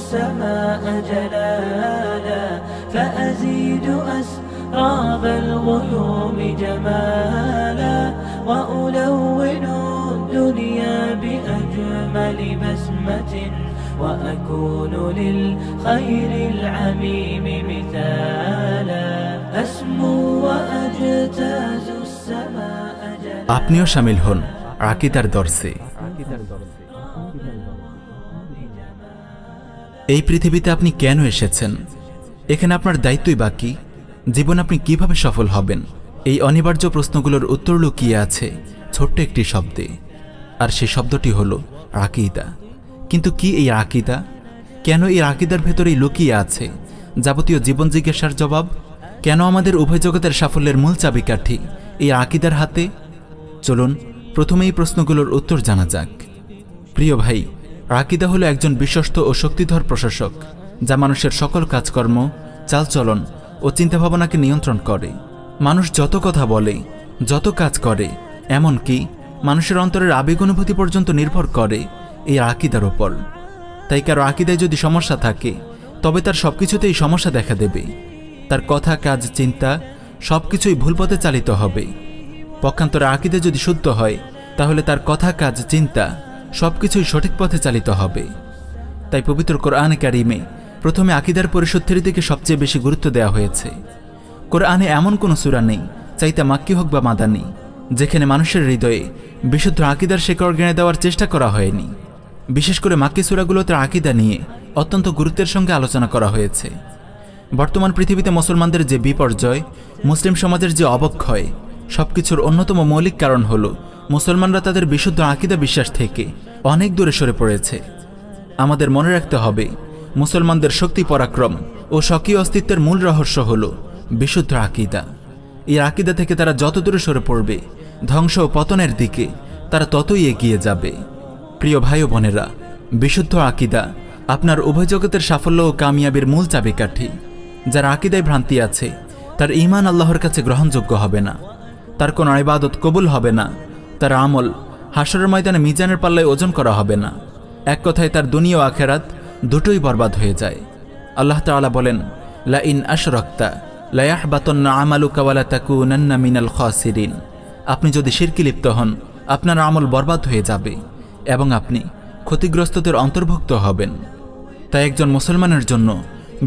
السماء جلالا فأزيد أسراب الغيوم جمالا وألون الدنيا بأجمل بسمة وأكون للخير العميم مثالا أسمو وأجتاز السماء جلالا আপনিও শামিল হন আকীদার দর্শে। এই পৃথিবীতে আপনি কেন এসেছেন? এখানে আপনার দায়িত্বই বাকি। জীবন আপনি কিভাবে সফল হবেন? এই অনিবার্য প্রশ্নগুলোর উত্তর লুকিয়ে আছে ছোট্ট একটি শব্দে, আর সেই শব্দটি হলো আকীদা। কিন্তু কি এই আকীদা? কেন এই আকীদার ভেতরেই লুকিয়ে আছে যাবতীয় জীবন জিজ্ঞাসার জবাব? কেন আমাদের উভয় জগতের সাফল্যের মূল চাবিকাঠি এই আকীদার হাতে? চলুন প্রথমে এই প্রশ্নগুলোর উত্তর জানা যাক। প্রিয় ভাই, আকীদা হলো একজন বিশ্বস্ত ও শক্তিধর প্রশাসক, যা মানুষের সকল কাজকর্ম, চালচলন ও চিন্তাভাবনাকে নিয়ন্ত্রণ করে। মানুষ যত কথা বলে, যত কাজ করে, এমনকি মানুষের অন্তরের আবেগ অনুভূতি পর্যন্ত নির্ভর করে এই আকীদার ওপর। তাই কারো আকীদায় যদি সমস্যা থাকে, তবে তার সবকিছুতেই সমস্যা দেখা দেবে। তার কথা, কাজ, চিন্তা সবকিছুই ভুল পথে চালিত হবে। পক্ষান্তরে আকীদা যদি শুদ্ধ হয়, তাহলে তার কথা, কাজ, চিন্তা সবকিছুই সঠিক পথে চালিত হবে। তাই পবিত্র কোরআনে কারিমে প্রথমে আকীদার পরিশুদ্ধির দিকে সবচেয়ে বেশি গুরুত্ব দেওয়া হয়েছে। কোরআনে এমন কোনো সূরা নেই, চাইতে মাক্কি হোক বা মাদানি, যেখানে মানুষের হৃদয়ে বিশুদ্ধ আকীদার শেকড় গেঁড়ে দেওয়ার চেষ্টা করা হয়নি। বিশেষ করে মাক্কি সূরাগুলোতে আকীদা নিয়ে অত্যন্ত গুরুত্বের সঙ্গে আলোচনা করা হয়েছে। বর্তমান পৃথিবীতে মুসলমানদের যে বিপর্যয়, মুসলিম সমাজের যে অবক্ষয়, সবকিছুর অন্যতম মৌলিক কারণ হল মুসলমানরা তাদের বিশুদ্ধ আকীদা বিশ্বাস থেকে অনেক দূরে সরে পড়েছে। আমাদের মনে রাখতে হবে, মুসলমানদের শক্তি, পরাক্রম ও স্বকীয় অস্তিত্বের মূল রহস্য হল বিশুদ্ধ আকীদা। এই আকীদা থেকে তারা যত দূরে সরে পড়বে, ধ্বংস ও পতনের দিকে তারা ততই এগিয়ে যাবে। প্রিয় ভাই ও বোনেরা, বিশুদ্ধ আকীদা আপনার উভয় জগতের সাফল্য ও কামিয়াবির মূল চাবিকাঠি। যার আকীদায় ভ্রান্তি আছে, তার ঈমান আল্লাহর কাছে গ্রহণযোগ্য হবে না, তার কোনো ইবাদত কবুল হবে না, তার আমল হাশরের ময়দানে মিজানের পাল্লায় ওজন করা হবে না। এক কথায় তার দুনিয়া ও আখিরাত দুটোই বরবাদ হয়ে যায়। আল্লাহ তাআলা বলেন, লা ইন আশরাকতা লা ইয়াহবাতান্না আমালুকা ওয়া লা তাকুনান্না মিনাল খাসিরিন। আপনি যদি শিরকে লিপ্ত হন, আপনার আমল বরবাদ হয়ে যাবে এবং আপনি ক্ষতিগ্রস্তদের অন্তর্ভুক্ত হবেন। তাই একজন মুসলমানের জন্য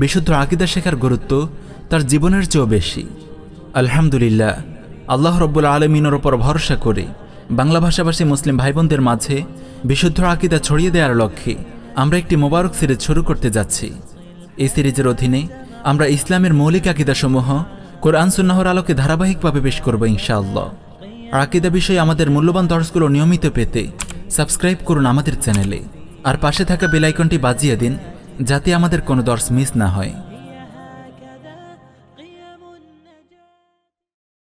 বিশুদ্ধ আকীদা শেখার গুরুত্ব তার জীবনের চেয়েও বেশি। আলহামদুলিল্লাহ, আল্লাহ রব্বুল আলামিনের ওপর ভরসা করে বাংলা ভাষাভাষী মুসলিম ভাই বোনদের মাঝে বিশুদ্ধ আকীদা ছড়িয়ে দেওয়ার লক্ষ্যে আমরা একটি মোবারক সিরিজ শুরু করতে যাচ্ছি। এই সিরিজের অধীনে আমরা ইসলামের মৌলিক আকীদাসমূহ কোরআন সুন্নাহর আলোকে ধারাবাহিকভাবে পেশ করব ইনশাআল্লাহ। আকীদা বিষয়ে আমাদের মূল্যবান দর্শগুলো নিয়মিত পেতে সাবস্ক্রাইব করুন আমাদের চ্যানেলে, আর পাশে থাকা বেল আইকনটি বাজিয়ে দিন যাতে আমাদের কোনো দর্শ মিস না হয়।